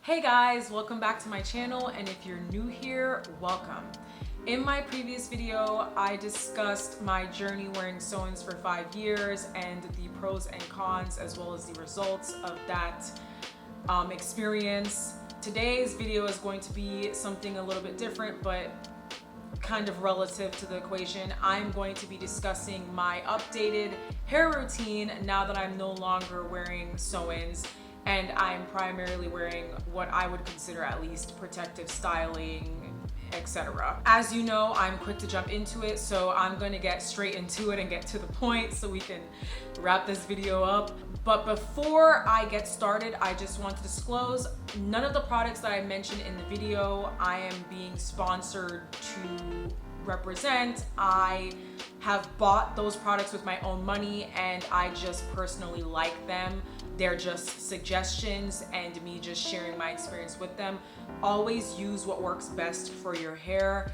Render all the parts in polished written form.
Hey guys, welcome back to my channel, and if you're new here, welcome. In my previous video, I discussed my journey wearing sew-ins for 5 years and the pros and cons as well as the results of that experience. Today's video is going to be something a little bit different, but kind of relative to the equation. I'm going to be discussing my updated hair routine now that I'm no longer wearing sew-ins and I'm primarily wearing what I would consider at least protective styling, etc. As you know, I'm quick to jump into it, so I'm going to get straight into it and get to the point so we can wrap this video up. But before I get started, I just want to disclose none of the products that I mentioned in the video I am being sponsored to represent. I have bought those products with my own money and I just personally like them. They're just suggestions and me just sharing my experience with them. Always use what works best for your hair.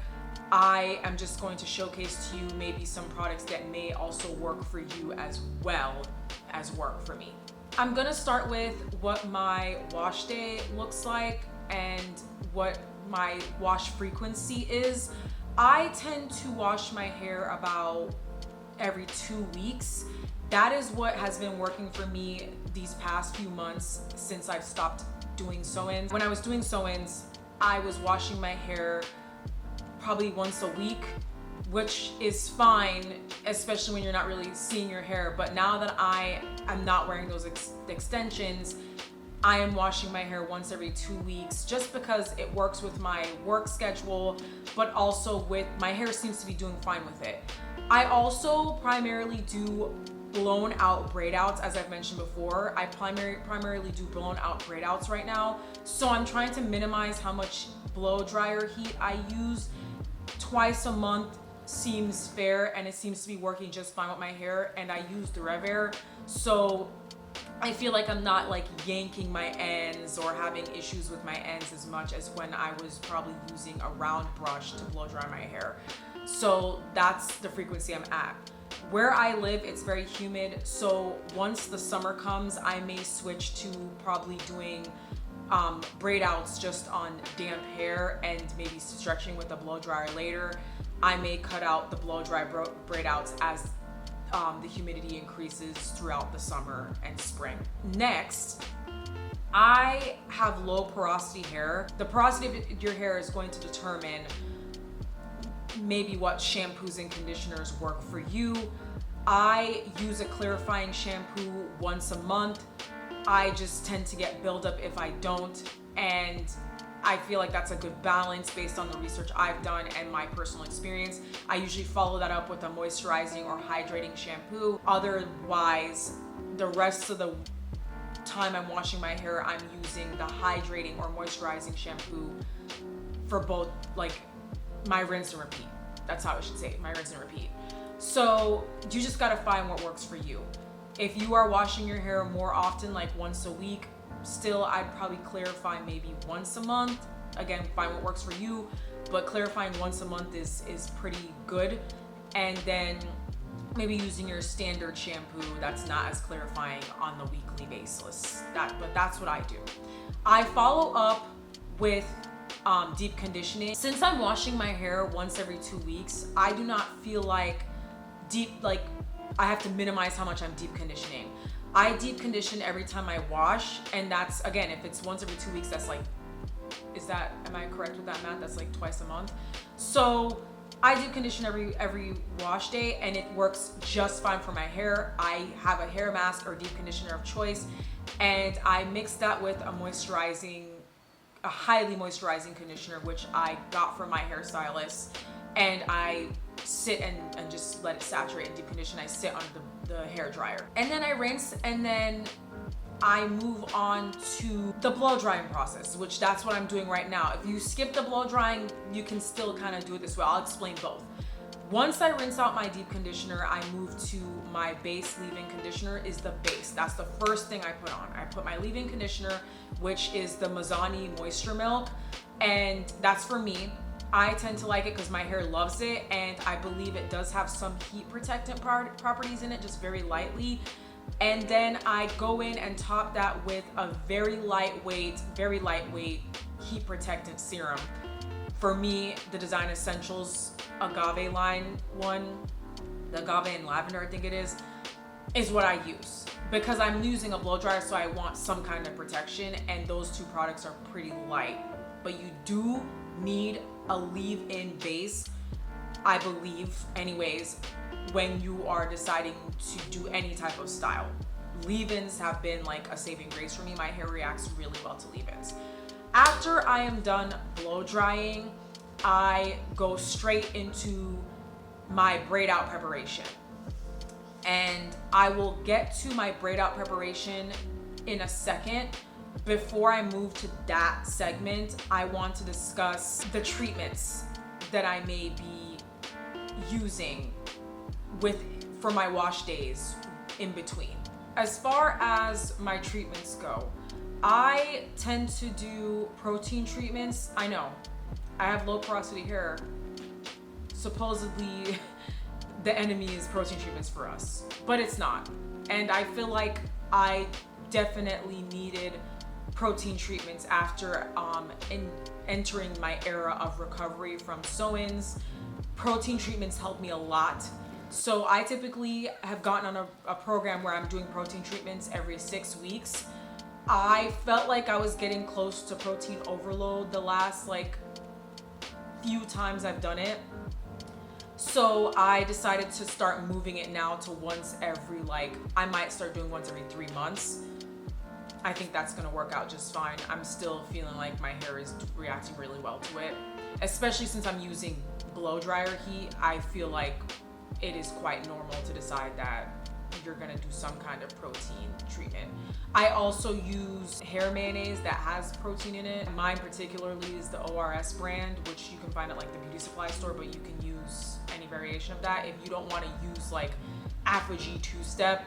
I am just going to showcase to you maybe some products that may also work for you as well as work for me. I'm gonna start with what my wash day looks like and what my wash frequency is. I tend to wash my hair about every 2 weeks. That is what has been working for me these past few months since I've stopped doing sew-ins. When I was doing sew-ins, I was washing my hair probably once a week, which is fine, especially when you're not really seeing your hair. But now that I am not wearing those extensions, I am washing my hair once every 2 weeks just because it works with my work schedule, but also with my hair seems to be doing fine with it. I also primarily do blown out braid outs, as I've mentioned before. I primarily do blown out braid outs right now. So I'm trying to minimize how much blow dryer heat I use. Twice a month seems fair and it seems to be working just fine with my hair, and I use the Rev Air. So I feel like I'm not like yanking my ends or having issues with my ends as much as when I was probably using a round brush to blow dry my hair. So that's the frequency I'm at. Where I live, it's very humid, so once the summer comes, I may switch to probably doing braid outs just on damp hair and maybe stretching with a blow dryer later. I may cut out the blow dry braid outs as the humidity increases throughout the summer and spring. Next, I have low porosity hair. The porosity of your hair is going to determine maybe what shampoos and conditioners work for you. I use a clarifying shampoo once a month. I just tend to get buildup if I don't, and I feel like that's a good balance based on the research I've done and my personal experience. I usually follow that up with a moisturizing or hydrating shampoo. Otherwise, the rest of the time I'm washing my hair, I'm using the hydrating or moisturizing shampoo for both, like my rinse and repeat. That's how I should say it, my rinse and repeat. So you just gotta find what works for you. If you are washing your hair more often, like once a week, still I'd probably clarify maybe once a month. Again, find what works for you, but clarifying once a month is pretty good. And then maybe using your standard shampoo that's not as clarifying on the weekly basis. But that's what I do. I follow up with deep conditioning. Since I'm washing my hair once every 2 weeks, I do not feel like I have to minimize how much I'm deep conditioning. I deep condition every time I wash, and that's, again, if it's once every 2 weeks, that's like, am I correct with that math? That's like twice a month. So I deep condition every wash day, and it works just fine for my hair. I have a hair mask or deep conditioner of choice, and I mix that with a highly moisturizing conditioner, which I got from my hairstylist, and I sit and just let it saturate and deep condition. I sit under the hair dryer, and then I rinse, and then I move on to the blow drying process, which that's what I'm doing right now. If you skip the blow drying, you can still kind of do it this way. I'll explain both. Once I rinse out my deep conditioner, I move to my base leave-in conditioner. Is the base. That's the first thing I put on. I put my leave-in conditioner, which is the Mazzani Moisture Milk, and that's for me. I tend to like it because my hair loves it, and I believe it does have some heat protectant properties in it, just very lightly. And then I go in and top that with a very lightweight heat protectant serum. For me, the Design Essentials agave line one, the agave and lavender I think it is what I use. Because I'm using a blow dryer, so I want some kind of protection, and those two products are pretty light. But you do need a leave-in base, I believe, anyways, when you are deciding to do any type of style. Leave-ins have been like a saving grace for me. My hair reacts really well to leave-ins. After I am done blow drying, I go straight into my braid out preparation. And I will get to my braid out preparation in a second. Before I move to that segment, I want to discuss the treatments that I may be using for my wash days in between. As far as my treatments go, I tend to do protein treatments. I know, I have low porosity hair. Supposedly, the enemy is protein treatments for us, but it's not. And I feel like I definitely needed protein treatments after entering my era of recovery from sew-ins. Protein treatments help me a lot. So I typically have gotten on a program where I'm doing protein treatments every 6 weeks. I felt like I was getting close to protein overload the last few times I've done it. So I decided to start moving it now to once every, I might start doing once every 3 months. I think that's gonna work out just fine. I'm still feeling like my hair is reacting really well to it. Especially since I'm using blow dryer heat, I feel like it is quite normal to decide that you're gonna do some kind of protein treatment. I also use hair mayonnaise that has protein in it. Mine particularly is the ORS brand, which you can find at the beauty supply store, but you can use any variation of that. If you don't wanna use ApHogee 2-step,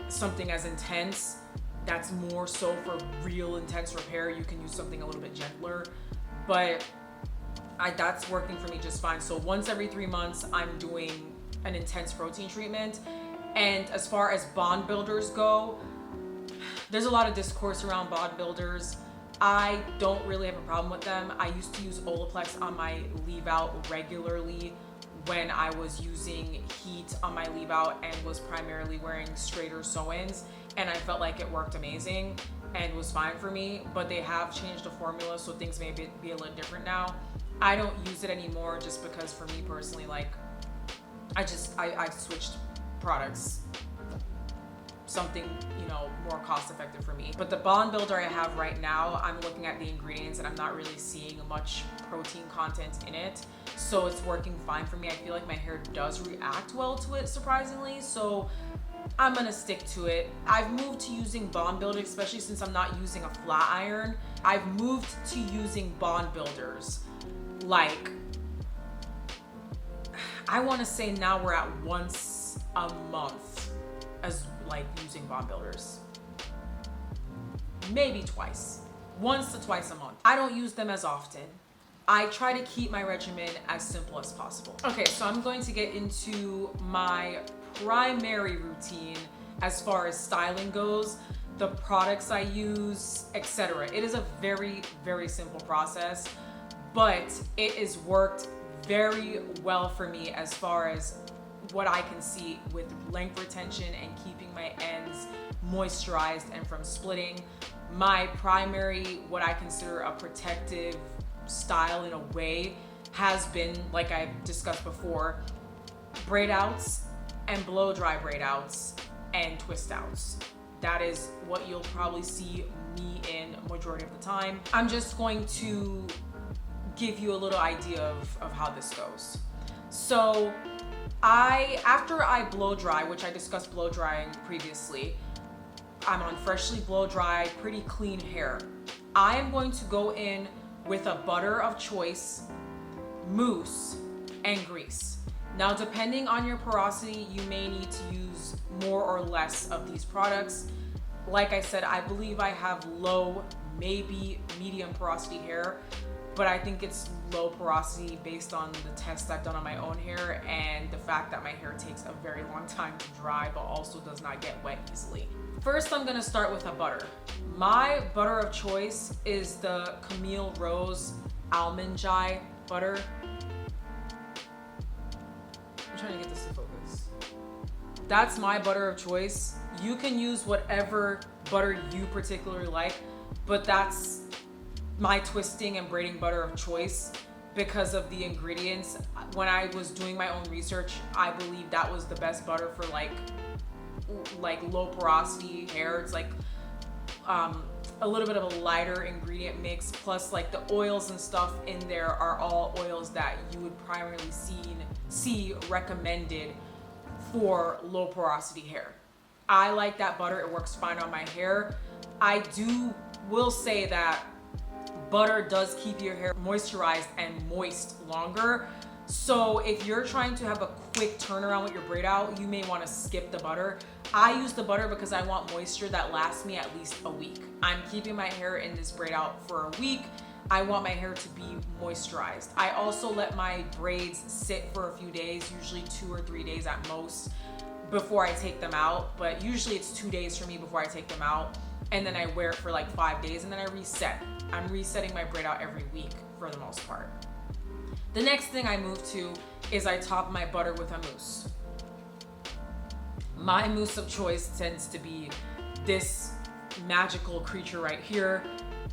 something as intense, that's more so for real intense repair, you can use something a little bit gentler. But that's working for me just fine. So once every 3 months, I'm doing an intense protein treatment. And as far as bond builders go, there's a lot of discourse around bond builders. I don't really have a problem with them. I used to use Olaplex on my leave out regularly when I was using heat on my leave out and was primarily wearing straighter sew-ins, and I felt like it worked amazing and was fine for me. But they have changed the formula, so things may be a little different now. I don't use it anymore just because for me personally, I switched products, something more cost effective for me. But the bond builder I have right now, I'm looking at the ingredients and I'm not really seeing much protein content in it, so it's working fine for me. I feel like my hair does react well to it, surprisingly, so I'm gonna stick to it. I've moved to using bond builder, especially since I'm not using a flat iron. I've moved to using bond builders I want to say now we're at once a month as using bond builders. Maybe twice. Once to twice a month. I don't use them as often. I try to keep my regimen as simple as possible. Okay, so I'm going to get into my primary routine as far as styling goes, the products I use, etc. It is a very, very simple process, but it has worked very well for me as far as what I can see with length retention and keeping my ends moisturized and from splitting. My primary, what I consider a protective style in a way, has been, like I discussed before, braid outs and blow dry braid outs and twist outs. That is what you'll probably see me in majority of the time. I'm just going to give you a little idea of how this goes. So after I blow dry, which I discussed blow drying previously, I'm on freshly blow dry, pretty clean hair. I am going to go in with a butter of choice, mousse, and grease. Now, depending on your porosity, you may need to use more or less of these products. Like I said, I believe I have low, maybe medium porosity hair. but I think it's low porosity based on the tests I've done on my own hair and the fact that my hair takes a very long time to dry, but also does not get wet easily. First, I'm gonna start with a butter. My butter of choice is the Camille Rose Almond Jai butter. I'm trying to get this to focus. That's my butter of choice. You can use whatever butter you particularly like, but that's my twisting and braiding butter of choice because of the ingredients. When I was doing my own research, I believe that was the best butter for like low porosity hair. It's like a little bit of a lighter ingredient mix, plus like the oils and stuff in there are all oils that you would primarily see recommended for low porosity hair. I like that butter. It works fine on my hair. Will say that butter does keep your hair moisturized and moist longer. So if you're trying to have a quick turnaround with your braid out, you may want to skip the butter. I use the butter because I want moisture that lasts me at least a week. I'm keeping my hair in this braid out for a week. I want my hair to be moisturized. I also let my braids sit for a few days, usually 2 or 3 days at most, before I take them out. But usually it's 2 days for me before I take them out. And then I wear it for like 5 days and then I reset. I'm resetting my braid out every week for the most part. The next thing I move to is I top my butter with a mousse. My mousse of choice tends to be this magical creature right here,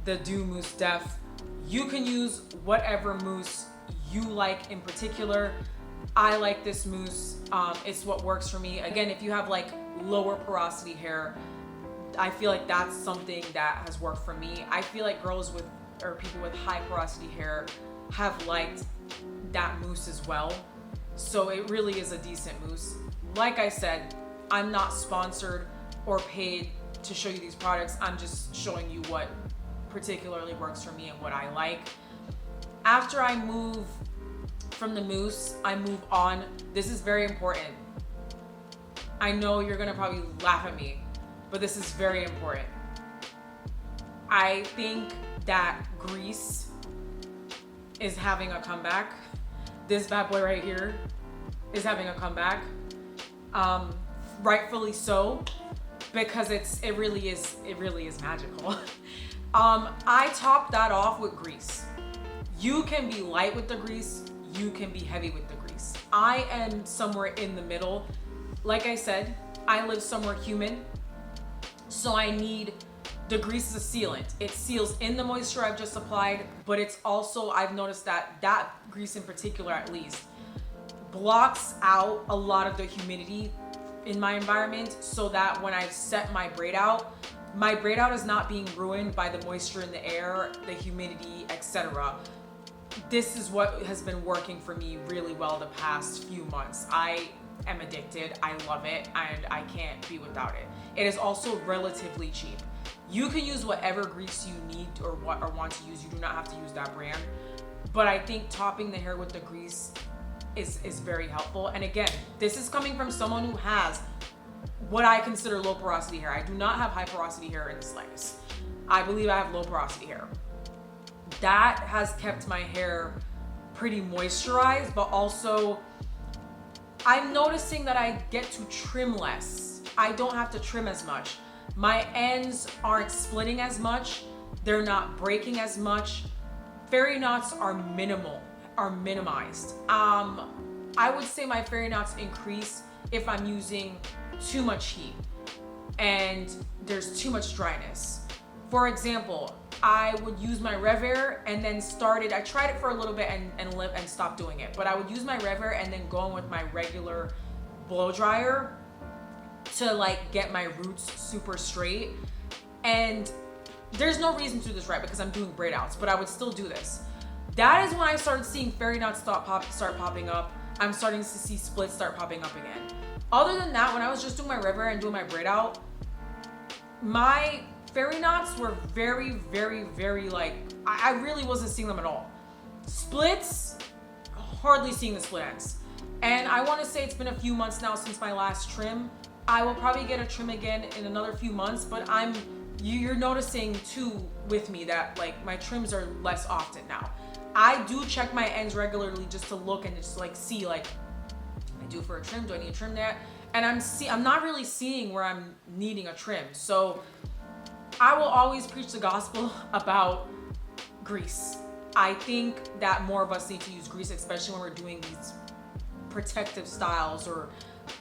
the Dew Mousse Def. You can use whatever mousse you like in particular. I like this mousse. It's what works for me. Again, if you have like lower porosity hair, I feel like that's something that has worked for me. I feel like girls or people with high porosity hair have liked that mousse as well. So it really is a decent mousse. Like I said, I'm not sponsored or paid to show you these products. I'm just showing you what particularly works for me and what I like. After I move from the mousse, I move on. This is very important. I know you're gonna probably laugh at me, but this is very important. I think that grease is having a comeback. This bad boy right here is having a comeback. Rightfully so, because it really is magical. I top that off with grease. You can be light with the grease, you can be heavy with the grease. I am somewhere in the middle. Like I said, I live somewhere humid, so I need the grease is a sealant. It seals in the moisture I've just applied, but it's also, I've noticed that grease in particular at least, blocks out a lot of the humidity in my environment, so that when I set my braid out is not being ruined by the moisture in the air, the humidity, etc. This is what has been working for me really well the past few months. I am addicted. I love it, and I can't be without it. It is also relatively cheap. You can use whatever grease you need or want to use. You do not have to use that brand. But I think topping the hair with the grease is very helpful. And again, this is coming from someone who has what I consider low porosity hair. I do not have high porosity hair in the slightest. I believe I have low porosity hair. That has kept my hair pretty moisturized, but also I'm noticing that I get to trim less. I don't have to trim as much. My ends aren't splitting as much. They're not breaking as much. Fairy knots are minimized. I would say my fairy knots increase if I'm using too much heat and there's too much dryness. For example, I would use my Rev Air and then I tried it for a little bit and stopped doing it, but I would use my Rev Air and then go in with my regular blow dryer to like get my roots super straight. And there's no reason to do this right because I'm doing braid outs, but I would still do this. That is when I started seeing fairy knots start popping up. I'm starting to see splits start popping up again. Other than that, when I was just doing my Rev Air and doing my braid out, my fairy knots were very, very, very like, I really wasn't seeing them at all. Splits, hardly seeing the split ends. And I want to say it's been a few months now since my last trim. I will probably get a trim again in another few months, but I'm you're noticing too with me that like my trims are less often now. I do check my ends regularly just to look and just like see like I do for a trim, do I need to trim that? And I'm not really seeing where I'm needing a trim. So I will always preach the gospel about grease. I think that more of us need to use grease, especially when we're doing these protective styles or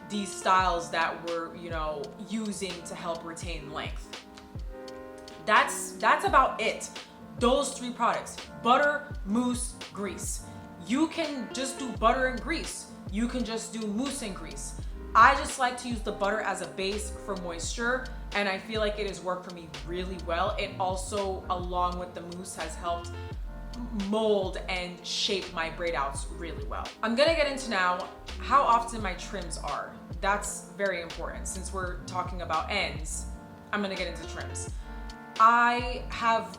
these styles that we're, you know, using to help retain length. That's about it. Those 3 products: butter, mousse, grease. You can just do butter and grease. You can just do mousse and grease. I just like to use the butter as a base for moisture, and I feel like it has worked for me really well. It also, along with the mousse, has helped mold and shape my braid outs really well. I'm gonna get into now how often my trims are. That's very important. Since we're talking about ends, I'm gonna get into trims. I have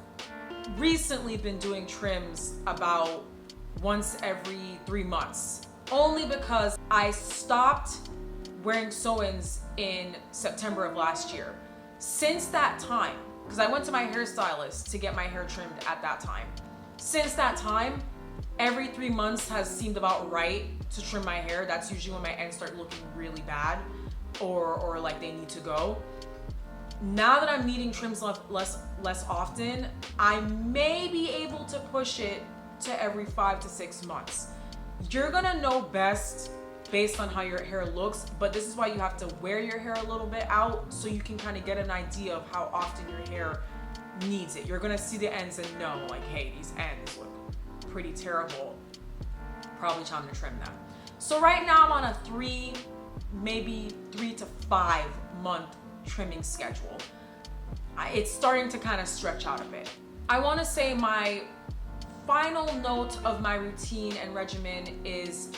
recently been doing trims about once every 3 months, only because I stopped wearing sew-ins in September of last year. Since that time, because I went to my hairstylist to get my hair trimmed at that time. Since that time, every 3 months has seemed about right to trim my hair. That's usually when my ends start looking really bad or like they need to go. Now that I'm needing trims less often, I may be able to push it to every 5 to 6 months. You're gonna know best based on how your hair looks, but this is why you have to wear your hair a little bit out so you can kind of get an idea of how often your hair needs it. You're gonna see the ends and know like, hey, these ends look pretty terrible. Probably time to trim them. So right now I'm on a 3 to 5 month trimming schedule. It's starting to kind of stretch out a bit. I want to say my final note of my routine and regimen is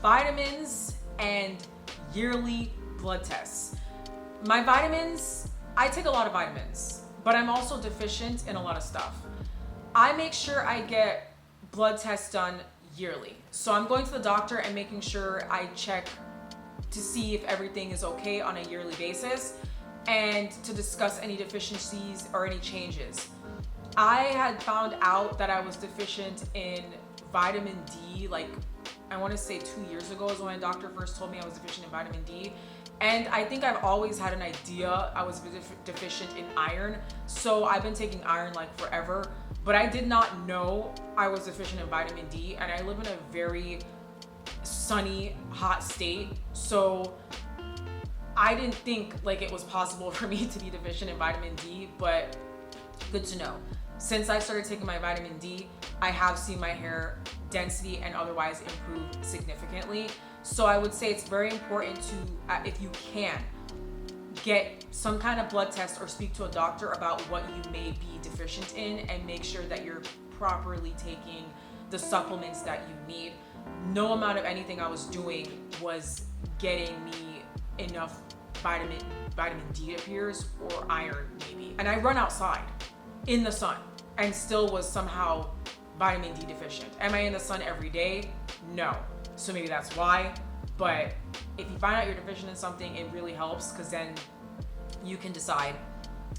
vitamins and yearly blood tests. My vitamins, I take a lot of vitamins, but I'm also deficient in a lot of stuff. I make sure I get blood tests done yearly. So I'm going to the doctor and making sure I check to see if everything is okay on a yearly basis and to discuss any deficiencies or any changes. I had found out that I was deficient in vitamin D, like I want to say 2 years ago is when my doctor first told me I was deficient in vitamin D. And I think I've always had an idea I was deficient in iron. So I've been taking iron like forever, but I did not know I was deficient in vitamin D. And I live in a very sunny, hot state. So I didn't think like it was possible for me to be deficient in vitamin D, but good to know. Since I started taking my vitamin D, I have seen my hair density and otherwise improve significantly. So I would say it's very important to, if you can, get some kind of blood test or speak to a doctor about what you may be deficient in and make sure that you're properly taking the supplements that you need. No amount of anything I was doing was getting me enough vitamin D, it appears, or iron maybe. And I run outside in the sun and still was somehow vitamin D deficient. Am I in the sun every day? No. So maybe that's why. But if you find out you're deficient in something, it really helps, because then you can decide,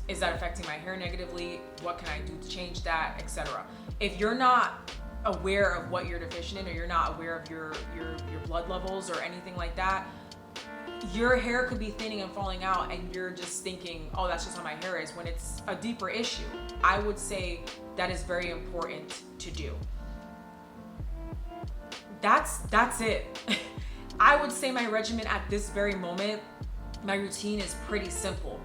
is that affecting my hair negatively? What can I do to change that, etc. If you're not aware of what you're deficient in, or you're not aware of your blood levels or anything like that, your hair could be thinning and falling out and you're just thinking, oh, that's just how my hair is, when it's a deeper issue. I would say that is very important to do. That's it. I would say my regimen at this very moment, my routine is pretty simple.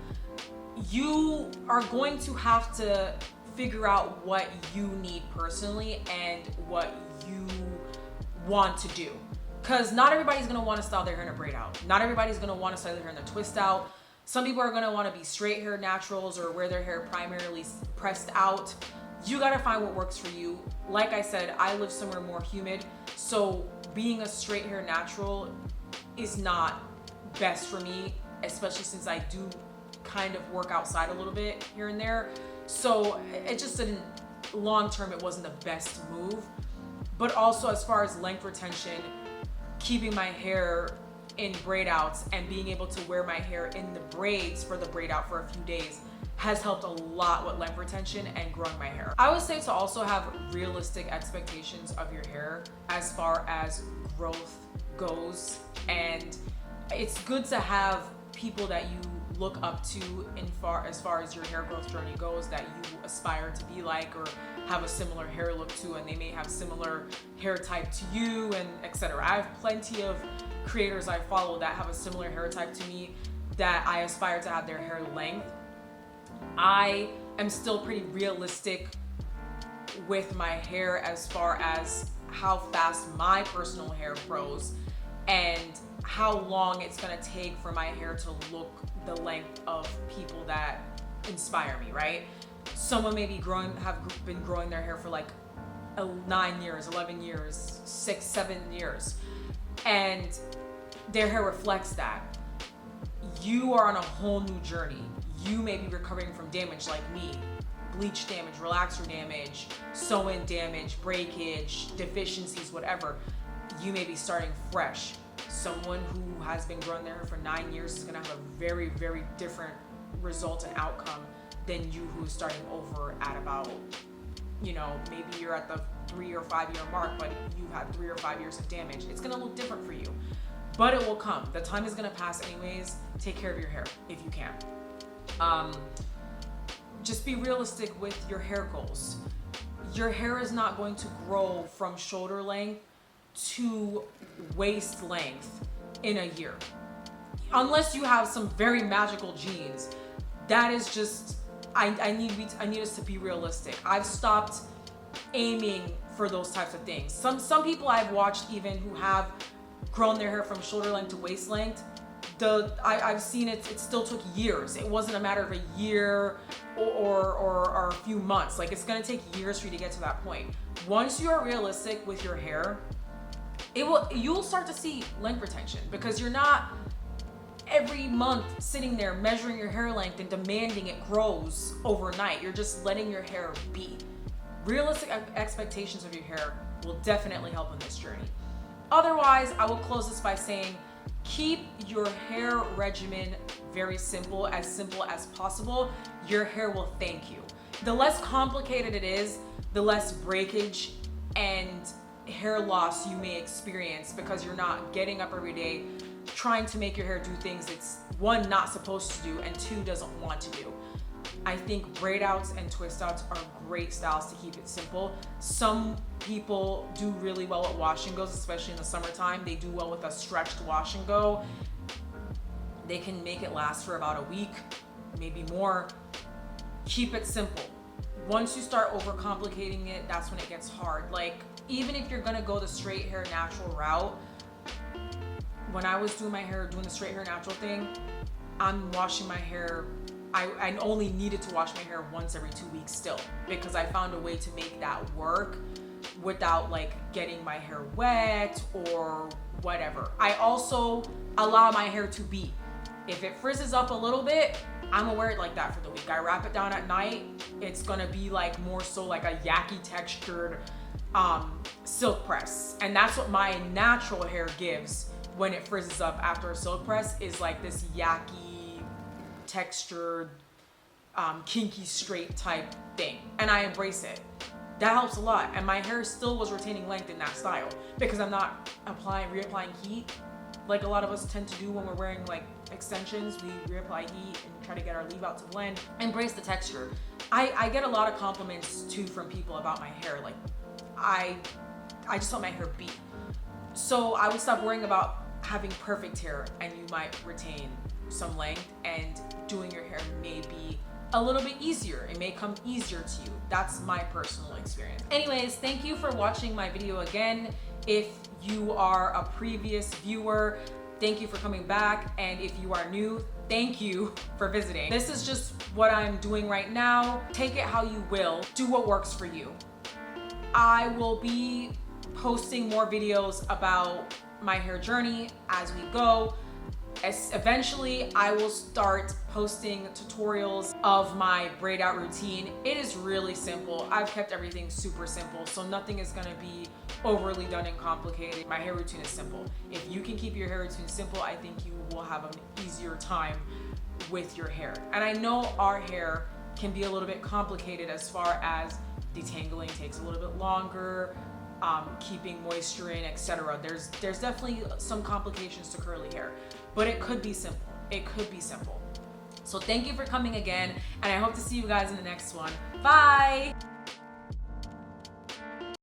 You are going to have to figure out what you need personally and what you want to do. Because not everybody's going to want to style their hair in a braid out. Not everybody's going to want to style their hair in a twist out. Some people are going to want to be straight hair naturals or wear their hair primarily pressed out. You got to find what works for you. Like I said, I live somewhere more humid, so being a straight hair natural is not best for me, especially since I do kind of work outside a little bit here and there. So it just didn't, long term, it wasn't the best move. But also as far as length retention, keeping my hair in braid outs and being able to wear my hair in the braids for the braid out for a few days has helped a lot with length retention and growing my hair. I would say to also have realistic expectations of your hair as far as growth goes, and it's good to have people that you look up to as far as your hair growth journey goes, that you aspire to be like or have a similar hair look to, and they may have similar hair type to you, and etc. I have plenty of creators I follow that have a similar hair type to me, that I aspire to have their hair length. I am still pretty realistic with my hair as far as how fast my personal hair grows and how long it's gonna take for my hair to look the length of people that inspire me, right? Someone may be have been growing their hair for like 9 years, 11 years, 6, 7 years, and their hair reflects that. You are on a whole new journey. You may be recovering from damage like me, bleach damage, relaxer damage, sew-in damage, breakage, deficiencies, whatever. You may be starting fresh. Someone who has been growing their hair for 9 years is gonna have a very, very different result and outcome than you who's starting over at about, you know, maybe you're at the 3 or 5 year mark, but you've had 3 or 5 years of damage. It's gonna look different for you, but it will come. The time is gonna pass anyways. Take care of your hair if you can. Just be realistic with your hair goals. Your hair is not going to grow from shoulder length to waist length in a year, unless you have some very magical genes. That is just, I need us to be realistic. I've stopped aiming for those types of things. Some people I've watched even who have grown their hair from shoulder length to waist length, I've seen it still took years. It wasn't a matter of a year or a few months. Like, it's gonna take years for you to get to that point. Once you are realistic with your hair, you'll start to see length retention, because you're not every month sitting there measuring your hair length and demanding it grows overnight. You're just letting your hair be. Realistic expectations of your hair will definitely help in this journey. Otherwise, I will close this by saying, keep your hair regimen very simple as possible. Your hair will thank you. The less complicated it is, the less breakage and hair loss you may experience, because you're not getting up every day trying to make your hair do things it's, one, not supposed to do, and two, doesn't want to do. I think braid outs and twist outs are great styles to keep it simple. Some people do really well with wash and goes, especially in the summertime. They do well with a stretched wash and go. They can make it last for about a week, maybe more. Keep it simple. Once you start overcomplicating it, that's when it gets hard. Like, even if you're gonna go the straight hair natural route, when I was doing my hair, doing the straight hair natural thing, I'm washing my hair. I only needed to wash my hair once every 2 weeks still, because I found a way to make that work without like getting my hair wet or whatever. I also allow my hair to be. If it frizzes up a little bit, I'm gonna wear it like that for the week. I wrap it down at night. It's gonna be like more so like a yucky textured silk press. And that's what my natural hair gives when it frizzes up after a silk press, is like this yucky textured, kinky straight type thing. And I embrace it. That helps a lot. And my hair still was retaining length in that style, because I'm not reapplying heat like a lot of us tend to do when we're wearing like extensions. We reapply heat and try to get our leave out to blend. Embrace the texture. I get a lot of compliments too from people about my hair. Like, I just let my hair be. So I would stop worrying about having perfect hair, and you might retain some length, and doing your hair may be a little bit easier. It may come easier to you. That's my personal experience. Anyways, thank you for watching my video again. If you are a previous viewer, thank you for coming back. And if you are new, thank you for visiting. This is just what I'm doing right now. Take it how you will. Do what works for you. I will be posting more videos about my hair journey as we go. Eventually, I will start posting tutorials of my braid out routine. It is really simple. I've kept everything super simple, so nothing is gonna be overly done and complicated. My hair routine is simple. If you can keep your hair routine simple, I think you will have an easier time with your hair. And I know our hair can be a little bit complicated as far as detangling takes a little bit longer, keeping moisture in, etc. There's definitely some complications to curly hair, but it could be simple. It could be simple. So thank you for coming again, and I hope to see you guys in the next one. Bye!